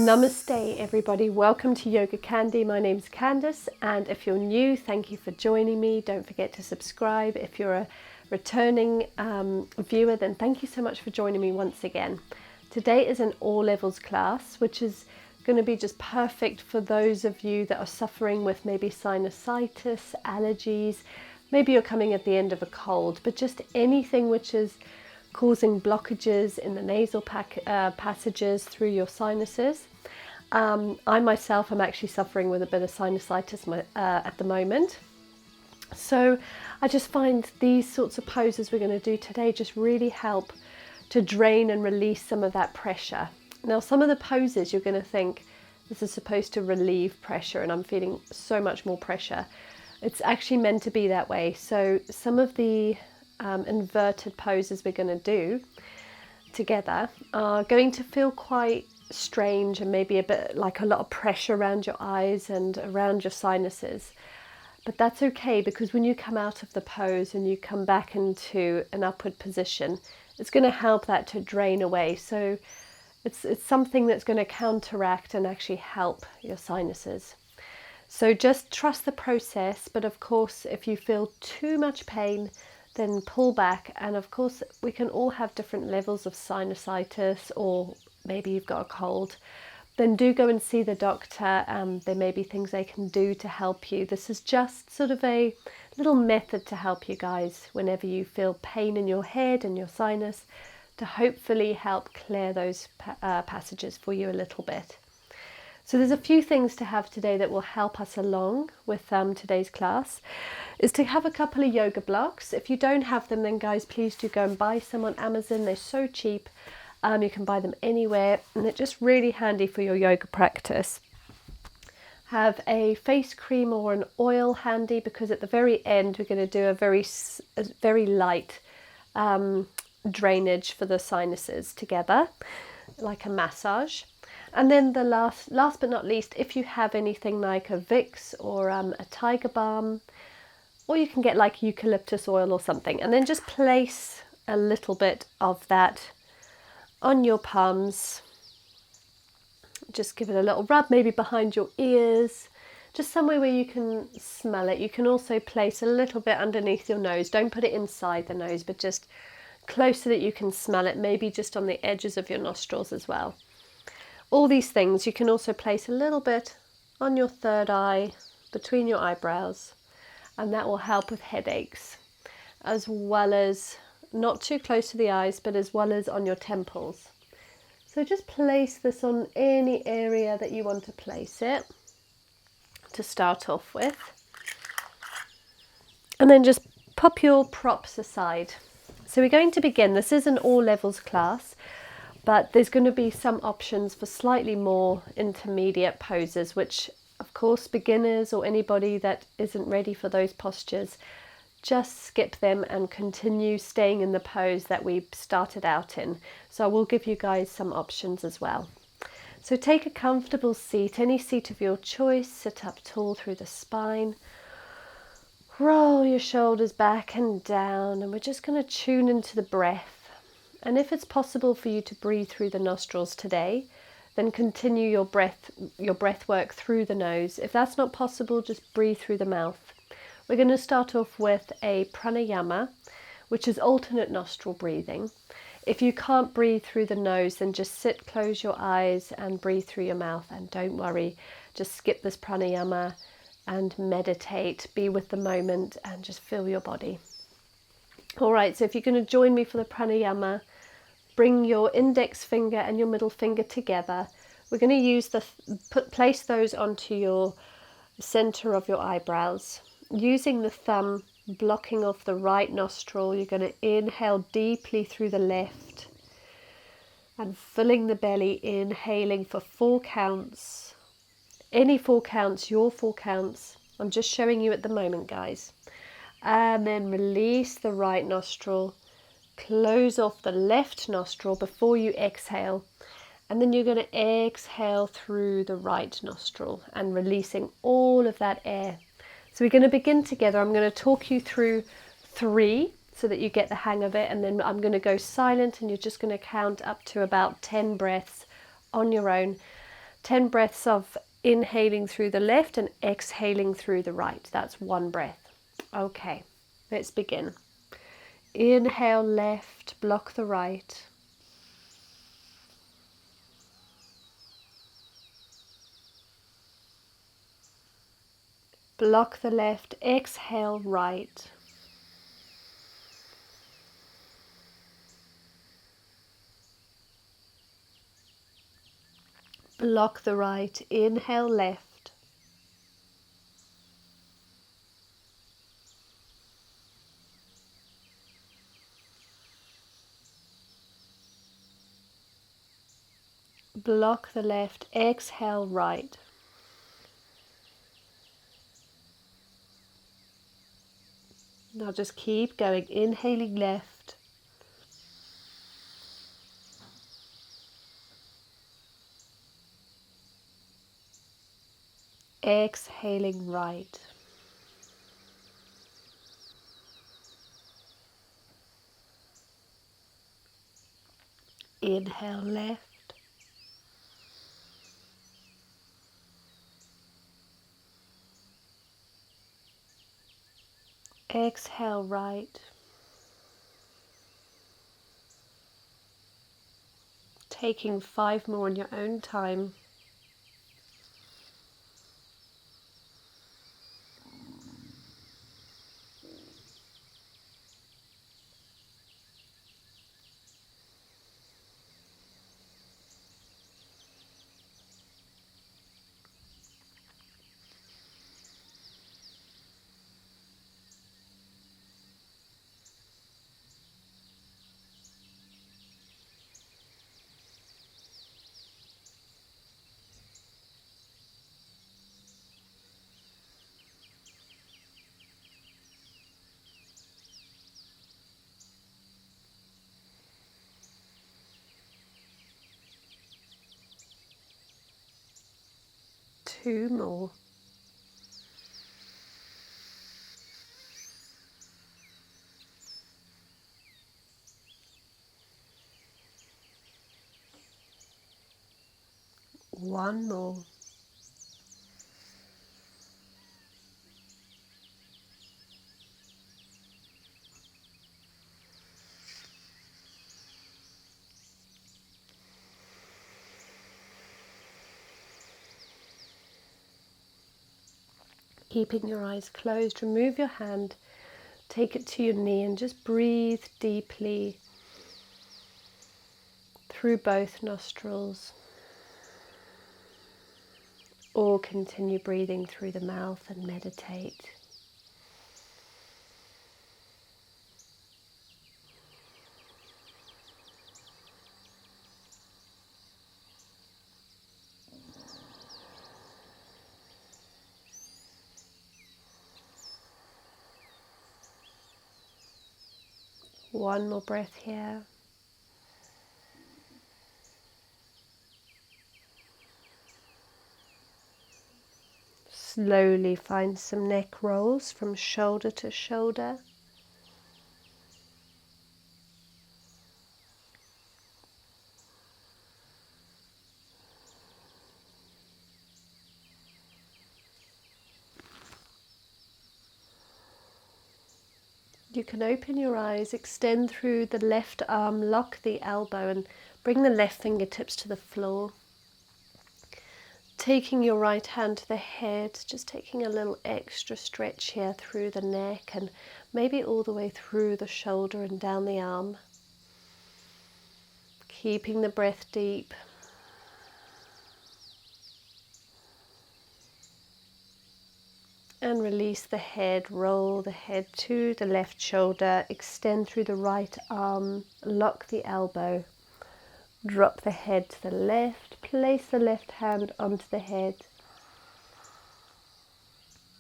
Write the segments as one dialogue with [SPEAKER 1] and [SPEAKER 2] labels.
[SPEAKER 1] Namaste everybody, welcome to YogaCandi. My name's Candice, and if you're new, thank you for joining me. Don't forget to subscribe. If you're a returning viewer, then thank you so much for joining me once again. Today is an all levels class, which is going to be just perfect for those of you that are suffering with maybe sinusitis, allergies, maybe you're coming at the end of a cold, but just anything which is causing blockages in the nasal passages through your sinuses. I myself am actually suffering with a bit of sinusitis at the moment. So I just find these sorts of poses we're going to do today just really help to drain and release some of that pressure. Now, some of the poses you're going to think this is supposed to relieve pressure and I'm feeling so much more pressure. It's actually meant to be that way. So some of the inverted poses we're going to do together are going to feel quite strange and maybe a bit like a lot of pressure around your eyes and around your sinuses, but that's okay, because when you come out of the pose and you come back into an upward position, it's going to help that to drain away. So it's something that's going to counteract and actually help your sinuses. So just trust the process, but of course if you feel too much pain, then pull back. And of course we can all have different levels of sinusitis, or maybe you've got a cold, then do go and see the doctor. There may be things they can do to help you. This is just sort of a little method to help you guys whenever you feel pain in your head and your sinus, to hopefully help clear those passages for you a little bit. So there's a few things to have today that will help us along with today's class, is to have a couple of yoga blocks. If you don't have them, then guys, please do go and buy some on Amazon. They're so cheap. You can buy them anywhere, and they're just really handy for your yoga practice. Have a face cream or an oil handy, because at the very end we're going to do a very light drainage for the sinuses together, like a massage. And then the last but not least, if you have anything like a Vicks or a Tiger Balm, or you can get like eucalyptus oil or something, and then just place a little bit of that on your palms. Just give it a little rub, maybe behind your ears, just somewhere where you can smell it. You can also place a little bit underneath your nose. Don't put it inside the nose, but just close so that you can smell it, maybe just on the edges of your nostrils as well. All these things you can also place a little bit on your third eye, between your eyebrows, and that will help with headaches, as well as not too close to the eyes, but as well as on your temples. So just place this on any area that you want to place it to start off with, and then just pop your props aside. So we're going to begin. This is an all levels class, but there's going to be some options for slightly more intermediate poses, which of course beginners or anybody that isn't ready for those postures, just skip them and continue staying in the pose that we started out in. So I will give you guys some options as well. So take a comfortable seat, any seat of your choice. Sit up tall through the spine. Roll your shoulders back and down, and we're just going to tune into the breath. And if it's possible for you to breathe through the nostrils today, then continue your breath work through the nose. If that's not possible, just breathe through the mouth. We're going to start off with a pranayama, which is alternate nostril breathing. If you can't breathe through the nose, then just sit, close your eyes and breathe through your mouth. And don't worry, just skip this pranayama and meditate, be with the moment and just feel your body. All right, so if you're going to join me for the pranayama, bring your index finger and your middle finger together. We're going to use place those onto your center of your eyebrows. Using the thumb, blocking off the right nostril, you're going to inhale deeply through the left and filling the belly, inhaling for 4 counts. Any 4 counts, your 4 counts. I'm just showing you at the moment, guys. And then release the right nostril, close off the left nostril before you exhale, and then you're going to exhale through the right nostril and releasing all of that air. So we're going to begin together. I'm going to talk you through 3 so that you get the hang of it, and then I'm going to go silent and you're just going to count up to about 10 breaths on your own. 10 breaths of inhaling through the left and exhaling through the right. That's one breath. Okay, let's begin. Inhale left, block the right. Block the left, exhale right. Block the right, inhale left. Block the left, exhale right. Now just keep going, inhaling left. Exhaling right. Inhale left. Exhale right. Taking 5 more on your own time. Two more. One more. Keeping your eyes closed, remove your hand, take it to your knee and just breathe deeply through both nostrils. Or continue breathing through the mouth and meditate. One more breath here. Slowly find some neck rolls from shoulder to shoulder. You can open your eyes, extend through the left arm, lock the elbow and bring the left fingertips to the floor. Taking your right hand to the head, just taking a little extra stretch here through the neck and maybe all the way through the shoulder and down the arm. Keeping the breath deep. And release the head, roll the head to the left shoulder, extend through the right arm, lock the elbow, drop the head to the left, place the left hand onto the head,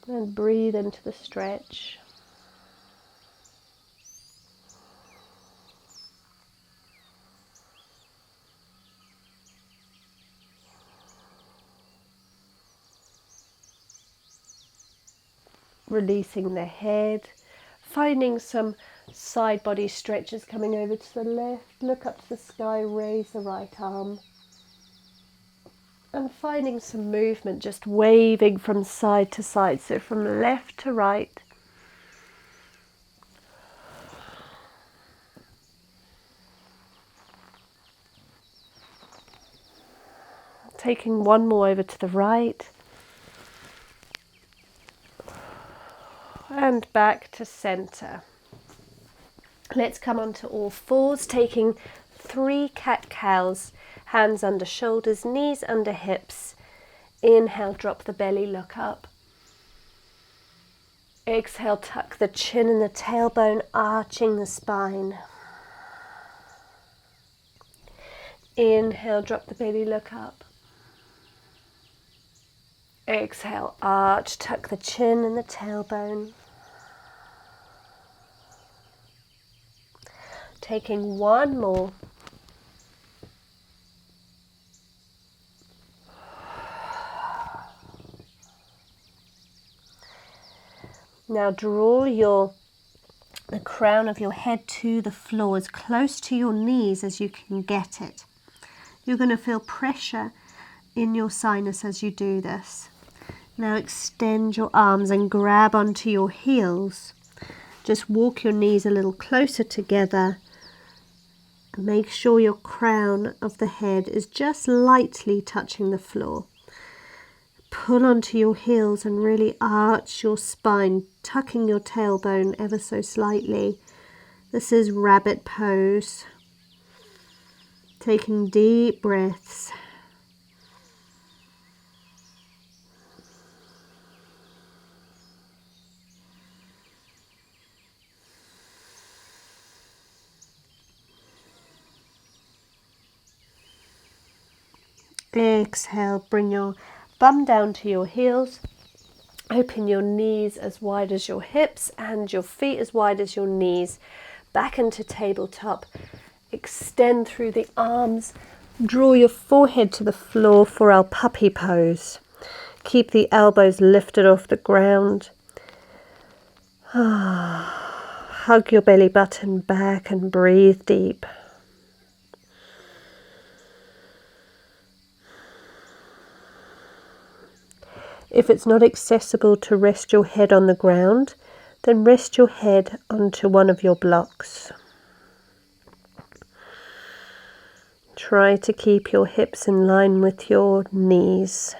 [SPEAKER 1] and breathe into the stretch. Releasing the head, finding some side body stretches coming over to the left, look up to the sky, raise the right arm. And finding some movement, just waving from side to side, so from left to right. Taking one more over to the right. And back to center. Let's come onto all fours, taking 3 cat-cows, hands under shoulders, knees under hips. Inhale, drop the belly, look up. Exhale, tuck the chin and the tailbone, arching the spine. Inhale, drop the belly, look up. Exhale, arch, tuck the chin and the tailbone. Taking one more. Now draw the crown of your head to the floor, as close to your knees as you can get it. You're going to feel pressure in your sinus as you do this. Now extend your arms and grab onto your heels. Just walk your knees a little closer together. Make sure your crown of the head is just lightly touching the floor. Pull onto your heels and really arch your spine, tucking your tailbone ever so slightly. This is rabbit pose. Taking deep breaths. Exhale, bring your bum down to your heels. Open your knees as wide as your hips and your feet as wide as your knees. Back into tabletop. Extend through the arms. Draw your forehead to the floor for our puppy pose. Keep the elbows lifted off the ground. Hug your belly button back and breathe deep. If it's not accessible to rest your head on the ground, then rest your head onto one of your blocks. Try to keep your hips in line with your knees.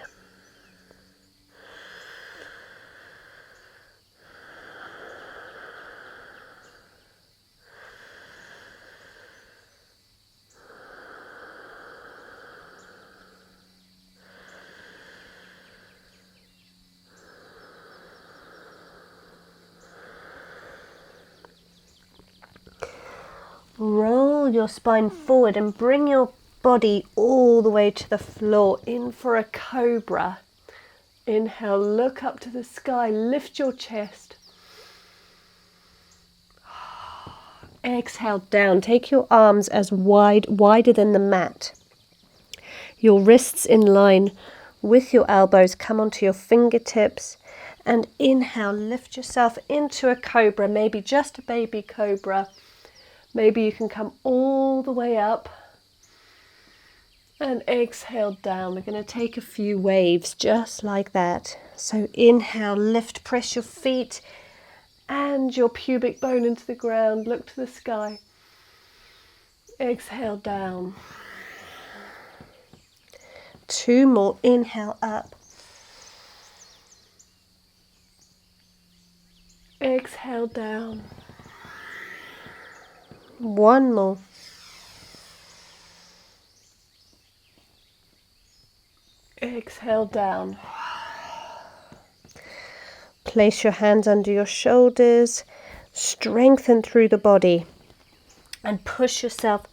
[SPEAKER 1] Roll your spine forward and bring your body all the way to the floor, in for a cobra. Inhale, look up to the sky, lift your chest. Exhale, down. Take your arms as wider than the mat. Your wrists in line with your elbows. Come onto your fingertips. And inhale, lift yourself into a cobra, maybe just a baby cobra. Maybe you can come all the way up. And exhale down. We're going to take a few waves just like that. So inhale, lift, press your feet and your pubic bone into the ground. Look to the sky. Exhale down. 2 more. Inhale up. Exhale down. 1 more. Exhale down. Place your hands under your shoulders. Strengthen through the body. And push yourself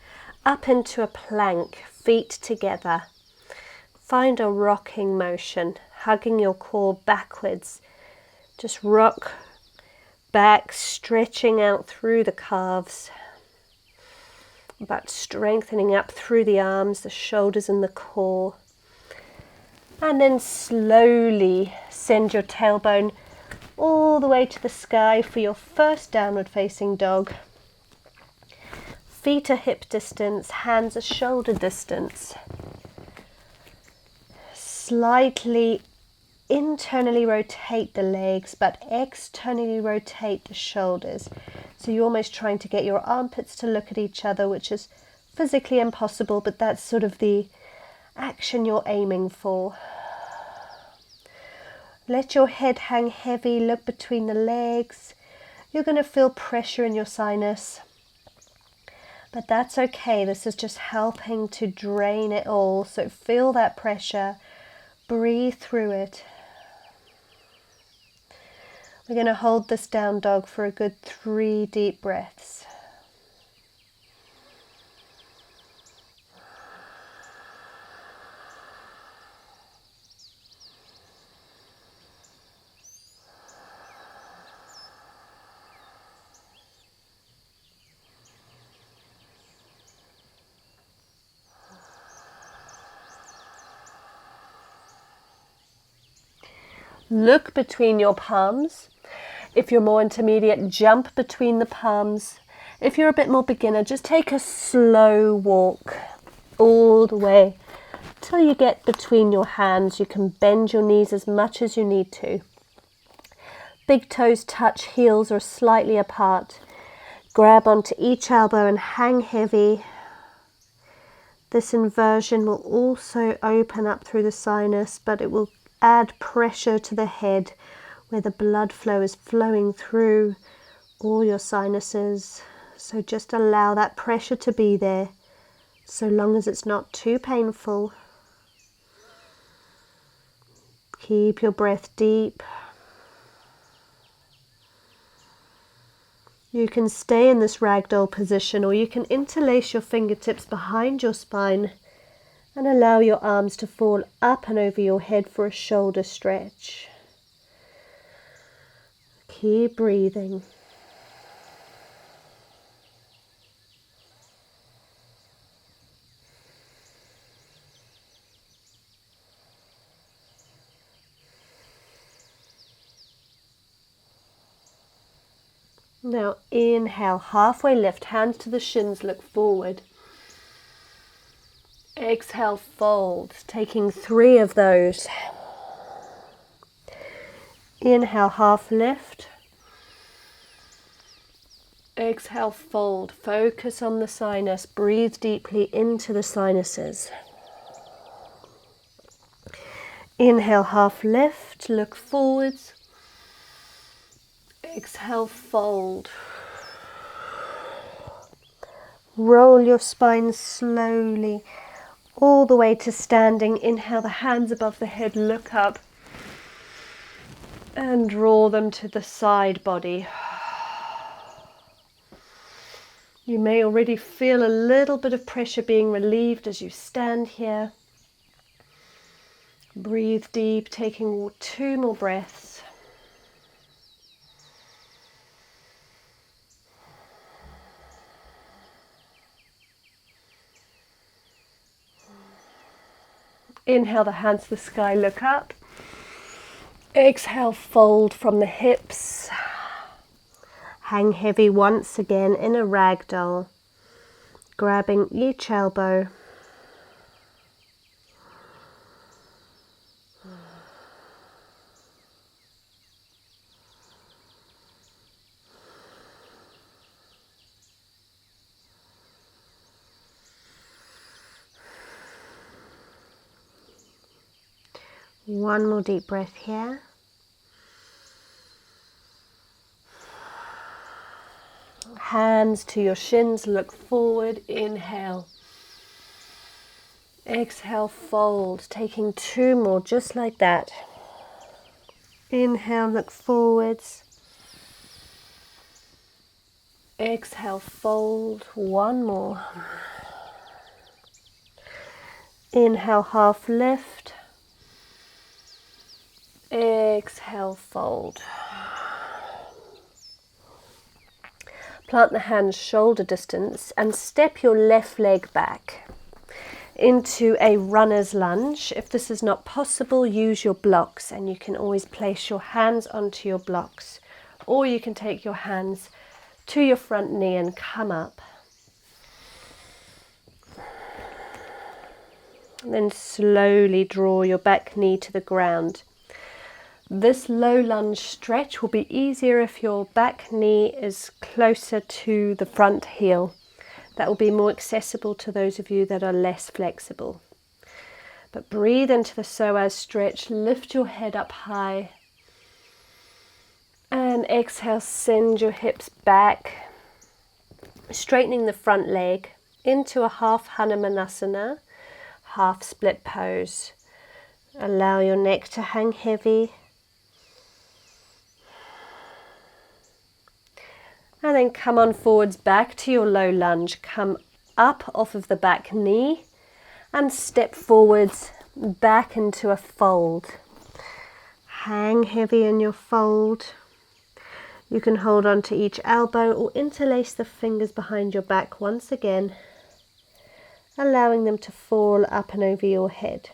[SPEAKER 1] up into a plank, feet together. Find a rocking motion, hugging your core backwards. Just rock back, stretching out through the calves, but strengthening up through the arms, the shoulders and the core. And then slowly send your tailbone all the way to the sky for your first downward facing dog. Feet are hip distance, hands are shoulder distance. slightly internally rotate the legs, but externally rotate the shoulders. So you're almost trying to get your armpits to look at each other, which is physically impossible, but that's sort of the action you're aiming for. Let your head hang heavy, look between the legs. You're going to feel pressure in your sinus, but that's okay. This is just helping to drain it all. So feel that pressure, breathe through it. We're going to hold this down dog for a good 3 deep breaths. Look between your palms. If you're more intermediate, jump between the palms. If you're a bit more beginner, just take a slow walk all the way till you get between your hands. You can bend your knees as much as you need to. Big toes touch, heels are slightly apart. Grab onto each elbow and hang heavy. This inversion will also open up through the sinus, but it will add pressure to the head where the blood flow is flowing through all your sinuses. So just allow that pressure to be there, so long as it's not too painful. Keep your breath deep. You can stay in this ragdoll position, or you can interlace your fingertips behind your spine and allow your arms to fall up and over your head for a shoulder stretch. Keep breathing. Now inhale, halfway lift, hands to the shins, look forward. Exhale, fold, taking 3 of those. Inhale, half lift. Exhale, fold. Focus on the sinus. Breathe deeply into the sinuses. Inhale, half lift. Look forwards. Exhale, fold. Roll your spine slowly all the way to standing. Inhale, the hands above the head, look up and draw them to the side body. You may already feel a little bit of pressure being relieved as you stand here. Breathe deep, taking 2 more breaths. Inhale, the hands to the sky, look up. Exhale, fold from the hips. Hang heavy once again in a ragdoll, grabbing each elbow. One more deep breath here. Hands to your shins, look forward, inhale. Exhale, fold, taking 2 more, just like that. Inhale, look forwards. Exhale, fold, 1 more. Inhale, half lift. Exhale, fold. Plant the hands shoulder distance and step your left leg back into a runner's lunge. If this is not possible, use your blocks, and you can always place your hands onto your blocks, or you can take your hands to your front knee and come up. Then slowly draw your back knee to the ground. This low lunge stretch will be easier if your back knee is closer to the front heel. That will be more accessible to those of you that are less flexible. But breathe into the psoas stretch, lift your head up high. And exhale, send your hips back, straightening the front leg into a half Hanumanasana, half split pose. Allow your neck to hang heavy. And then come on forwards back to your low lunge. Come up off of the back knee and step forwards back into a fold. Hang heavy in your fold. You can hold on to each elbow or interlace the fingers behind your back once again, allowing them to fall up and over your head.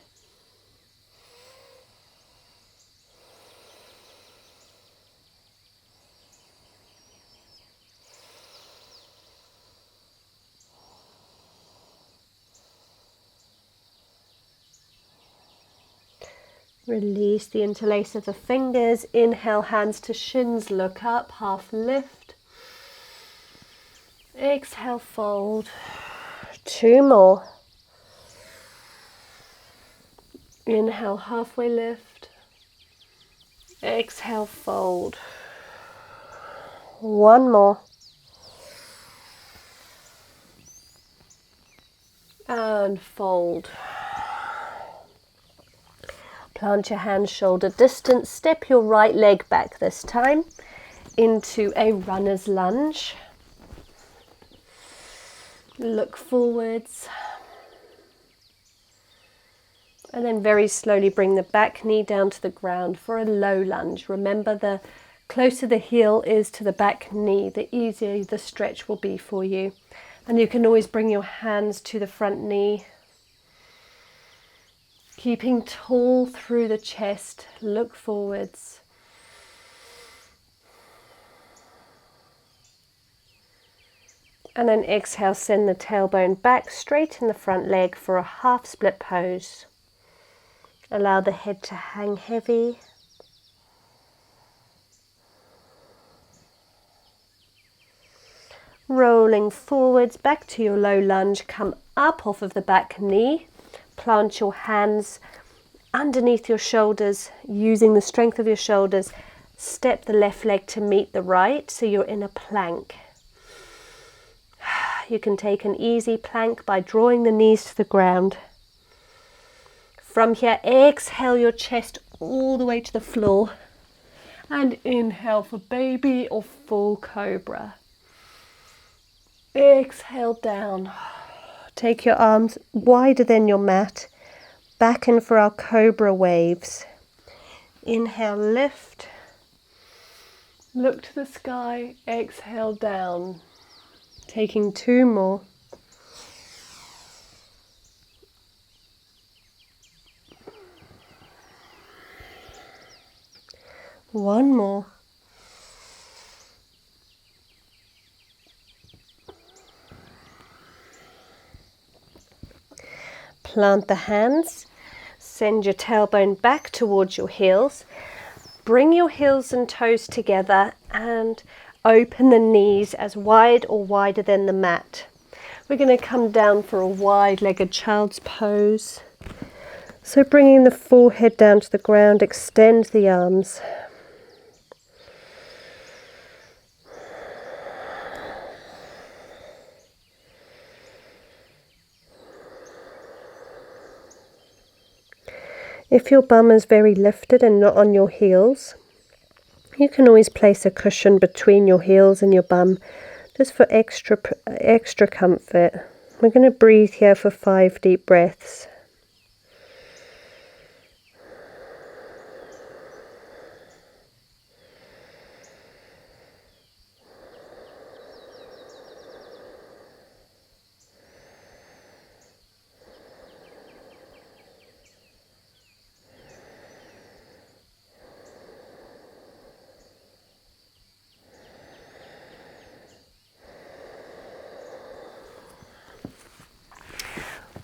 [SPEAKER 1] Release the interlace of the fingers. Inhale, hands to shins, look up, half lift. Exhale, fold. 2 more. Inhale, halfway lift. Exhale, fold. 1 more. And fold. Plant your hands shoulder distance. Step your right leg back this time into a runner's lunge. Look forwards. And then very slowly bring the back knee down to the ground for a low lunge. Remember, the closer the heel is to the back knee, the easier the stretch will be for you. And you can always bring your hands to the front knee. Keeping tall through the chest, look forwards. And then exhale, send the tailbone back, straighten the front leg for a half split pose. Allow the head to hang heavy. Rolling forwards back to your low lunge, come up off of the back knee. Plant your hands underneath your shoulders, using the strength of your shoulders. Step the left leg to meet the right, so you're in a plank. You can take an easy plank by drawing the knees to the ground. From here, exhale your chest all the way to the floor. And inhale for baby or full cobra. Exhale down. Take your arms wider than your mat. Back in for our cobra waves. Inhale, lift. Look to the sky. Exhale down. Taking 2 more. One more. Plant the hands, send your tailbone back towards your heels, bring your heels and toes together and open the knees as wide or wider than the mat. We're going to come down for a wide-legged child's pose. So bringing the forehead down to the ground, extend the arms. If your bum is very lifted and not on your heels, you can always place a cushion between your heels and your bum, just for extra comfort. We're going to breathe here for 5 deep breaths.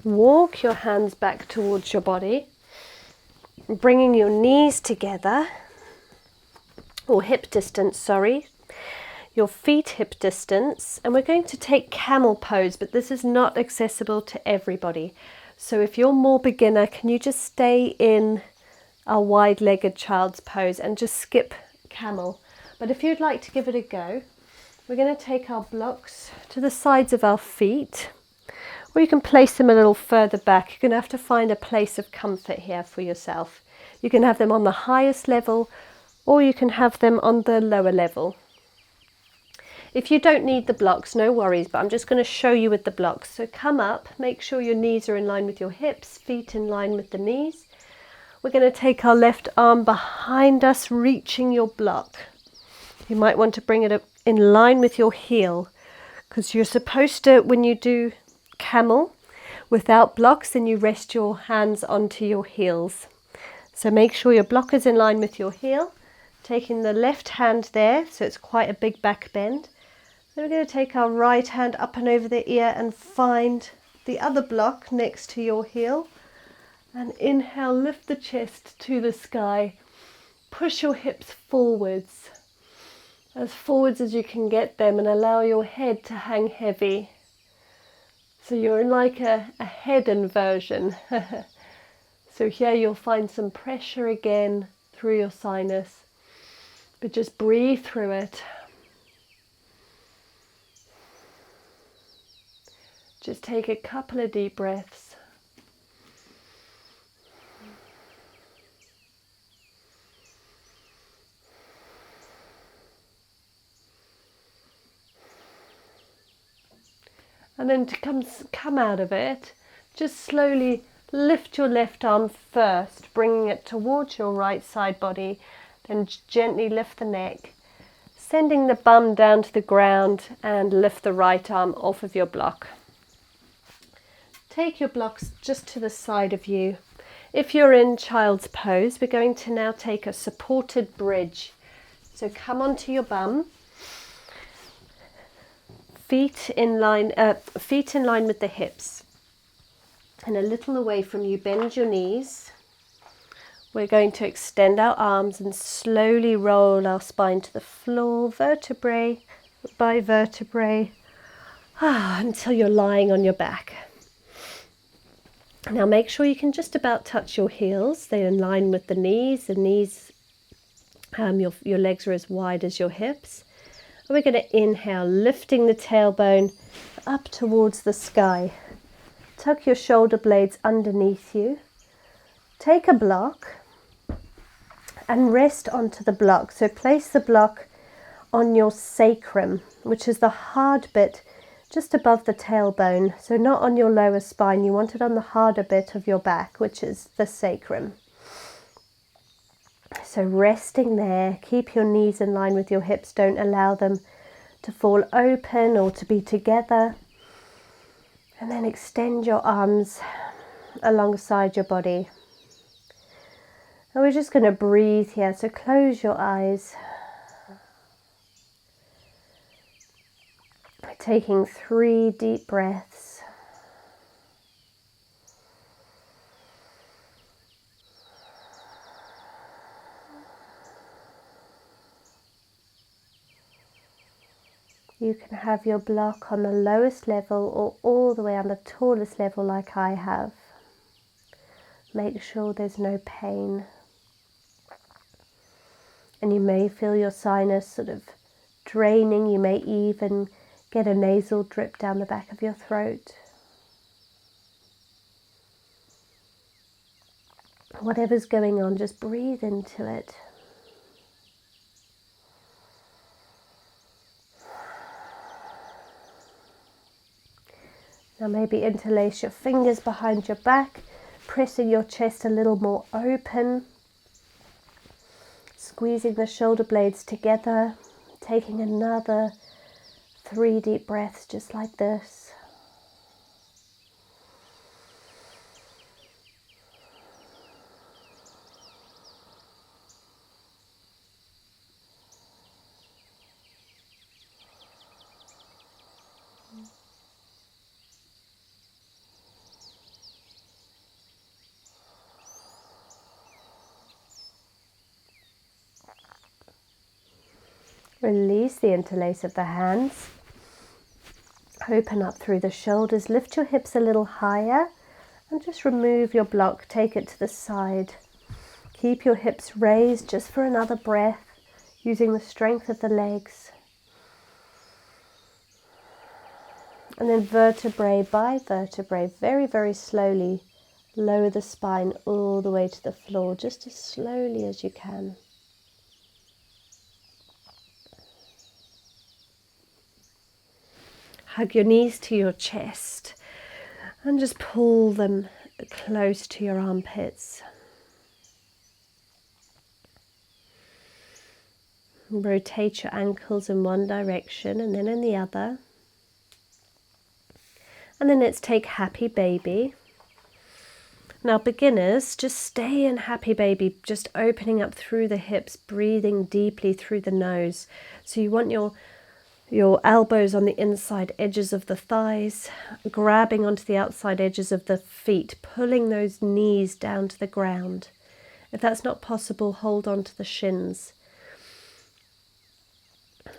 [SPEAKER 1] Walk your hands back towards your body, bringing your knees together, or hip distance, sorry, your feet hip distance, and we're going to take camel pose, but this is not accessible to everybody. So if you're more beginner, can you just stay in a wide-legged child's pose and just skip camel? But if you'd like to give it a go, we're going to take our blocks to the sides of our feet, or you can place them a little further back. You're going to have to find a place of comfort here for yourself. You can have them on the highest level, or you can have them on the lower level. If you don't need the blocks, no worries, but I'm just going to show you with the blocks. So come up, make sure your knees are in line with your hips, feet in line with the knees. We're going to take our left arm behind us, reaching your block. You might want to bring it up in line with your heel, because you're supposed to, when you do camel without blocks, then you rest your hands onto your heels. So make sure your block is in line with your heel, taking the left hand there, so it's quite a big back bend. Then we're going to take our right hand up and over the ear and find the other block next to your heel. And inhale, lift the chest to the sky. Push your hips forwards as you can get them, and allow your head to hang heavy. So you're in like a head inversion. So here you'll find some pressure again through your sinus, but just breathe through it. Just take a couple of deep breaths. And then to come out of it, just slowly lift your left arm first, bringing it towards your right side body, then gently lift the neck, sending the bum down to the ground, and lift the right arm off of your block. Take your blocks just to the side of you. If you're in child's pose, we're going to now take a supported bridge. So come onto your bum, feet in line with the hips, and a little away from you, bend your knees. We're going to extend our arms and slowly roll our spine to the floor, vertebrae by vertebrae, until you're lying on your back. Now make sure you can just about touch your heels. They're in line with the knees. The knees, your legs are as wide as your hips. And we're going to inhale, lifting the tailbone up towards the sky. Tuck your shoulder blades underneath you. Take a block and rest onto the block. So place the block on your sacrum, which is the hard bit just above the tailbone. So not on your lower spine, you want it on the harder bit of your back, which is the sacrum. So resting there, keep your knees in line with your hips, don't allow them to fall open or to be together. And then extend your arms alongside your body. And we're just going to breathe here, so close your eyes. Taking 3 deep breaths. You can have your block on the lowest level or all the way on the tallest level like I have. Make sure there's no pain. And you may feel your sinus sort of draining. You may even get a nasal drip down the back of your throat. Whatever's going on, just breathe into it. Now maybe interlace your fingers behind your back, pressing your chest a little more open, squeezing the shoulder blades together, taking another 3 deep breaths just like this. Release the interlace of the hands. Open up through the shoulders. Lift your hips a little higher and just remove your block. Take it to the side. Keep your hips raised just for another breath, using the strength of the legs. And then vertebrae by vertebrae, very, very slowly, lower the spine all the way to the floor, just as slowly as you can. Hug your knees to your chest and just pull them close to your armpits. Rotate your ankles in one direction and then in the other. And then let's take Happy Baby. Now beginners, just stay in Happy Baby, just opening up through the hips, breathing deeply through the nose. So you want your elbows on the inside edges of the thighs, grabbing onto the outside edges of the feet, pulling those knees down to the ground. If that's not possible, hold on to the shins.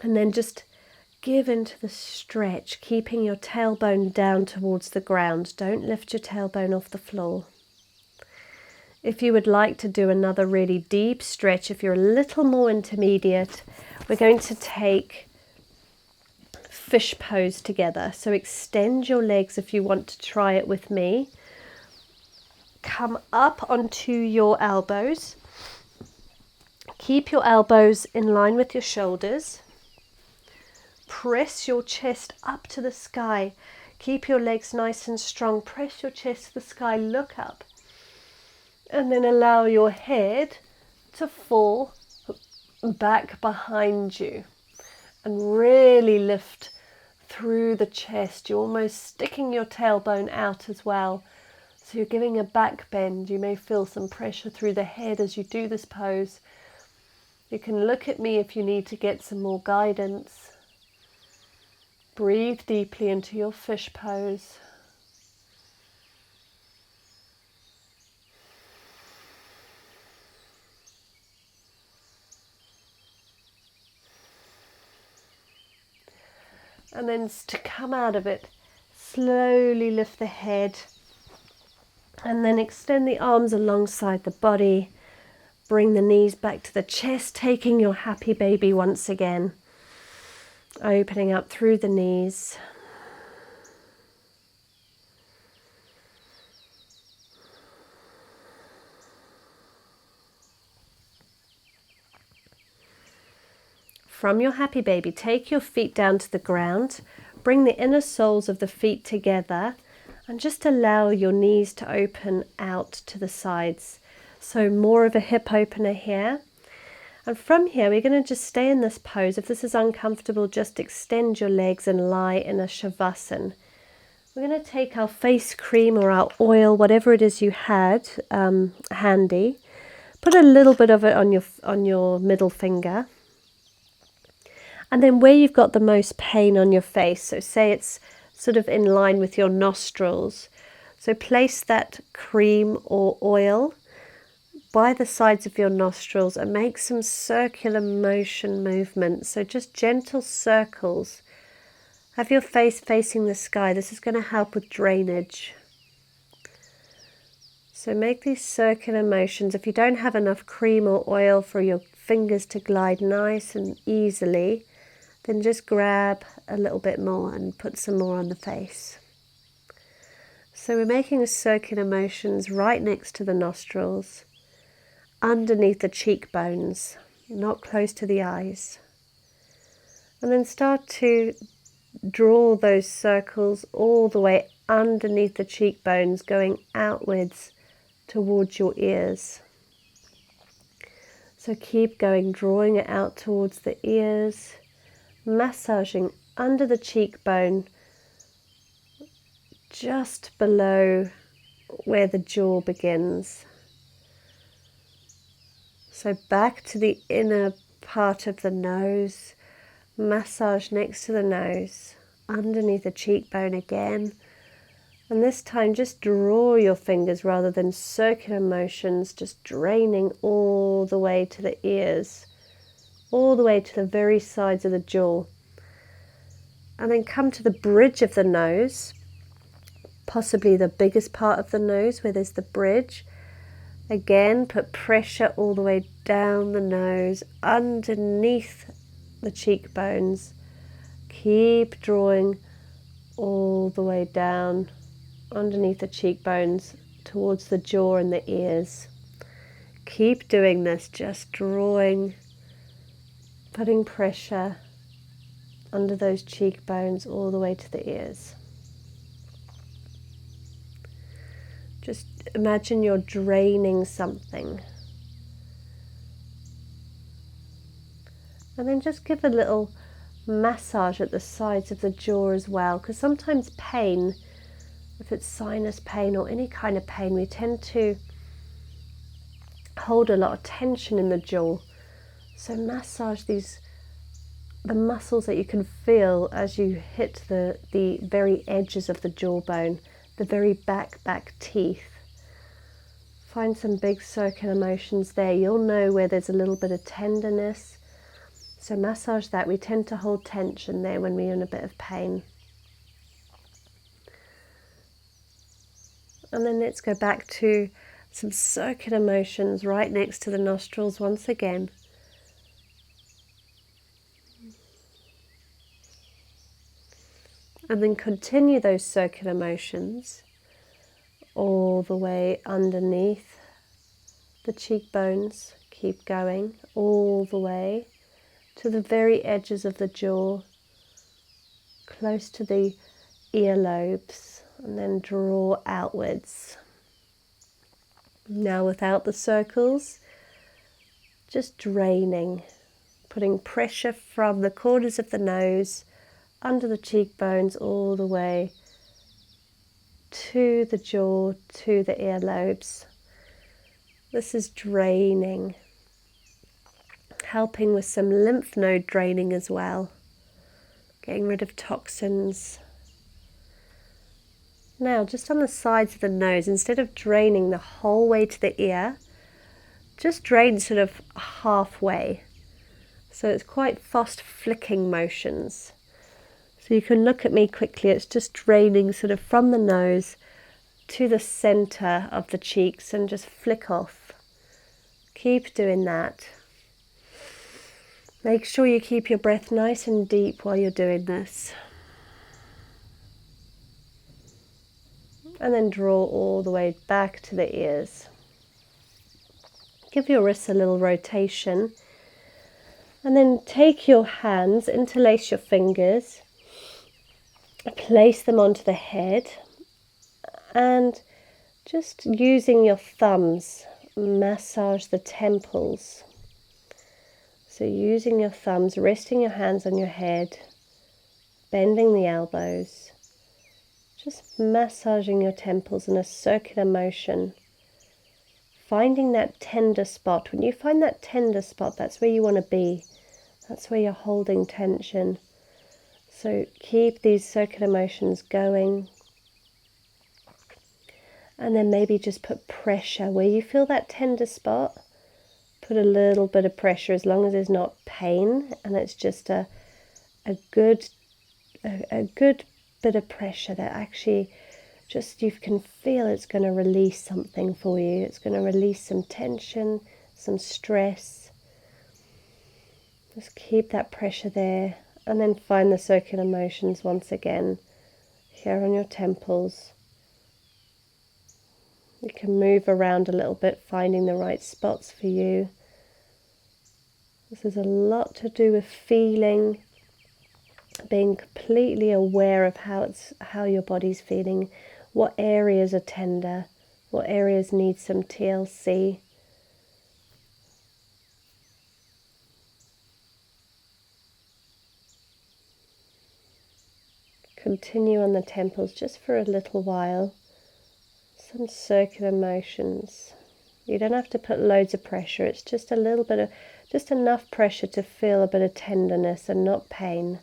[SPEAKER 1] And then just give into the stretch, keeping your tailbone down towards the ground. Don't lift your tailbone off the floor. If you would like to do another really deep stretch, if you're a little more intermediate, we're going to take fish pose together. So extend your legs if you want to try it with me. Come up onto your elbows. Keep your elbows in line with your shoulders. Press your chest up to the sky. Keep your legs nice and strong. Press your chest to the sky, look up. And then allow your head to fall back behind you. And really lift through the chest. You're almost sticking your tailbone out as well. So you're giving a back bend. You may feel some pressure through the head as you do this pose. You can look at me if you need to get some more guidance. Breathe deeply into your fish pose. And then to come out of it, slowly lift the head and then extend the arms alongside the body. Bring the knees back to the chest, taking your Happy Baby once again. Opening up through the knees. From your Happy Baby, take your feet down to the ground. Bring the inner soles of the feet together and just allow your knees to open out to the sides. So more of a hip opener here. And from here, we're going to just stay in this pose. If this is uncomfortable, just extend your legs and lie in a Savasana. We're going to take our face cream or our oil, whatever it is you had handy. Put a little bit of it on your middle finger. And then where you've got the most pain on your face, so say it's sort of in line with your nostrils. So place that cream or oil by the sides of your nostrils and make some circular motion movements. So just gentle circles. Have your face facing the sky. This is going to help with drainage. So make these circular motions. If you don't have enough cream or oil for your fingers to glide nice and easily, then just grab a little bit more and put some more on the face. So we're making circular motions right next to the nostrils, underneath the cheekbones, not close to the eyes. And then start to draw those circles all the way underneath the cheekbones, going outwards towards your ears. So keep going, drawing it out towards the ears, massaging under the cheekbone, just below where the jaw begins. So back to the inner part of the nose, massage next to the nose, underneath the cheekbone again. And this time just draw your fingers rather than circular motions, just draining all the way to the ears, all the way to the very sides of the jaw. And then come to the bridge of the nose, possibly the biggest part of the nose where there's the bridge. Again, put pressure all the way down the nose, underneath the cheekbones. Keep drawing all the way down underneath the cheekbones towards the jaw and the ears. Keep doing this, just drawing, putting pressure under those cheekbones all the way to the ears. Just imagine you're draining something. And then just give a little massage at the sides of the jaw as well, because sometimes pain, if it's sinus pain or any kind of pain, we tend to hold a lot of tension in the jaw. So massage the muscles that you can feel as you hit the very edges of the jawbone, the very back teeth. Find some big circular motions there. You'll know where there's a little bit of tenderness. So massage that. We tend to hold tension there when we're in a bit of pain. And then let's go back to some circular motions right next to the nostrils once again. And then continue those circular motions all the way underneath the cheekbones. Keep going all the way to the very edges of the jaw, close to the earlobes, and then draw outwards. Now without the circles, just draining, putting pressure from the corners of the nose, under the cheekbones, all the way to the jaw, to the earlobes. This is draining, helping with some lymph node draining as well, getting rid of toxins. Now, just on the sides of the nose, instead of draining the whole way to the ear, just drain sort of halfway. So it's quite fast flicking motions. So you can look at me quickly, it's just draining sort of from the nose to the center of the cheeks and just flick off. Keep doing that. Make sure you keep your breath nice and deep while you're doing this. And then draw all the way back to the ears. Give your wrists a little rotation. And then take your hands, interlace your fingers, place them onto the head, and just using your thumbs, massage the temples. So using your thumbs, resting your hands on your head, bending the elbows, just massaging your temples in a circular motion, finding that tender spot. When you find that tender spot, that's where you want to be. That's where you're holding tension. So keep these circular motions going. And then maybe just put pressure where you feel that tender spot. Put a little bit of pressure, as long as there's not pain and it's just a good bit of pressure that actually just you can feel it's going to release something for you. It's going to release some tension, some stress. Just keep that pressure there, and then find the circular motions once again here on your temples. You can move around a little bit, finding the right spots for you. This is a lot to do with feeling, being completely aware of how your body's feeling, what areas are tender, what areas need some TLC. Continue on the temples just for a little while. Some circular motions. You don't have to put loads of pressure. It's just a little bit of, just enough pressure to feel a bit of tenderness and not pain.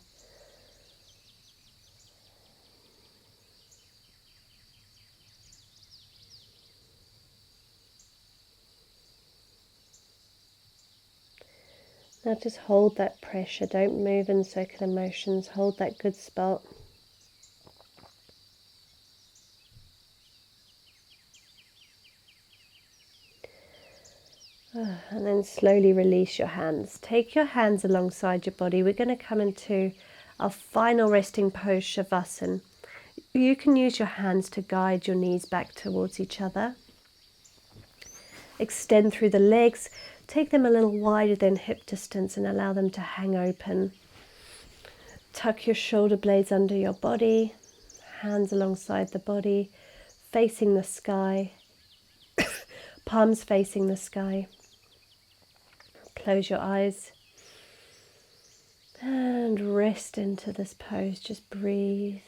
[SPEAKER 1] Now just hold that pressure, don't move in circular motions, hold that good spot. And then slowly release your hands. Take your hands alongside your body. We're going to come into our final resting pose, Savasana. You can use your hands to guide your knees back towards each other. Extend through the legs, take them a little wider than hip distance and allow them to hang open. Tuck your shoulder blades under your body, hands alongside the body, facing the sky, palms facing the sky. Close your eyes and rest into this pose. Just breathe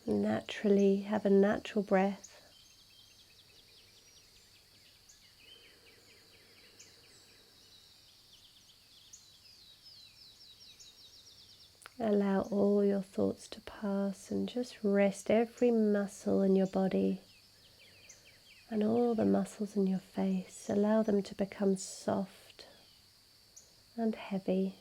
[SPEAKER 1] naturally, have a natural breath. Allow all your thoughts to pass and just rest every muscle in your body and all the muscles in your face. Allow them to become soft and heavy.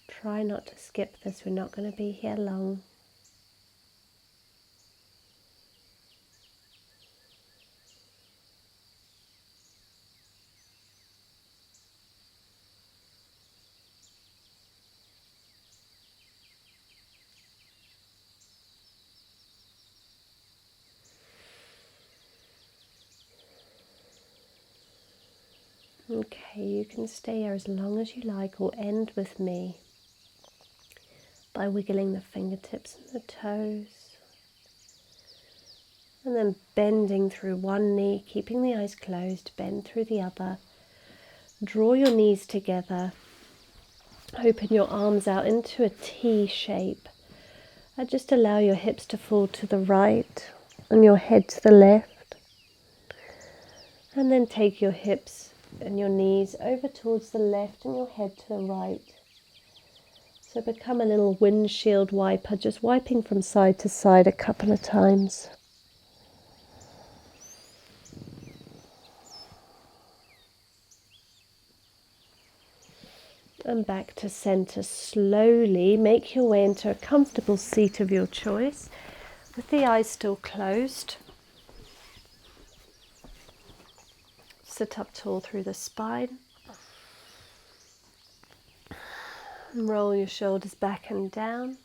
[SPEAKER 1] Try not to skip this, we're not going to be here long. Okay, you can stay here as long as you like or end with me by wiggling the fingertips and the toes. And then bending through one knee, keeping the eyes closed, bend through the other. Draw your knees together. Open your arms out into a T shape. And just allow your hips to fall to the right and your head to the left. And then take your hips and your knees over towards the left and your head to the right. So become a little windshield wiper, just wiping from side to side a couple of times. And back to center. Slowly make your way into a comfortable seat of your choice with the eyes still closed. Sit up tall through the spine. And roll your shoulders back and down.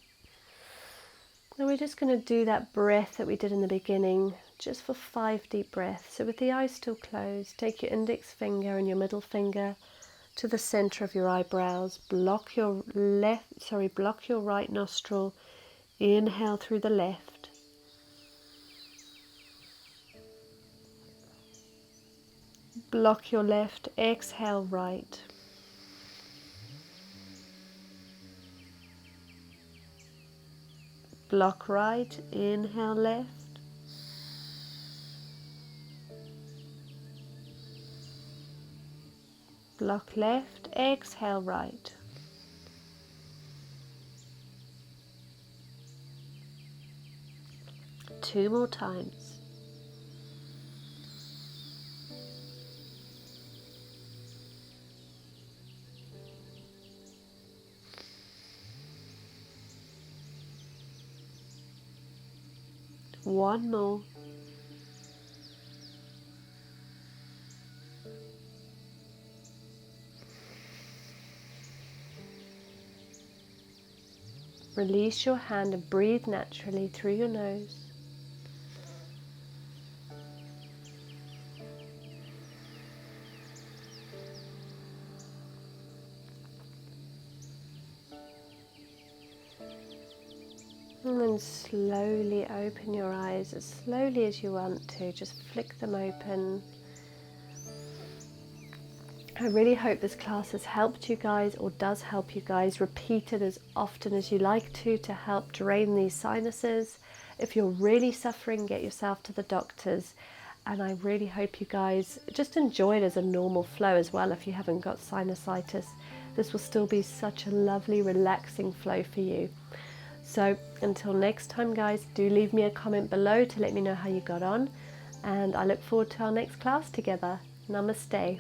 [SPEAKER 1] And we're just going to do that breath that we did in the beginning, just for 5 deep breaths. So with the eyes still closed, take your index finger and your middle finger to the center of your eyebrows. Block your right nostril. Inhale through the left. Block your left, exhale right. Block right, inhale left. Block left, exhale right. Two more times. One more. Release your hand and breathe naturally through your nose. And then slowly open your eyes as slowly as you want to. Just flick them open. I really hope this class has helped you guys, or does help you guys. Repeat it as often as you like to help drain these sinuses. If you're really suffering, get yourself to the doctors. And I really hope you guys just enjoy it as a normal flow as well. If you haven't got sinusitis, this will still be such a lovely, relaxing flow for you. So until next time guys, do leave me a comment below to let me know how you got on, and I look forward to our next class together. Namaste.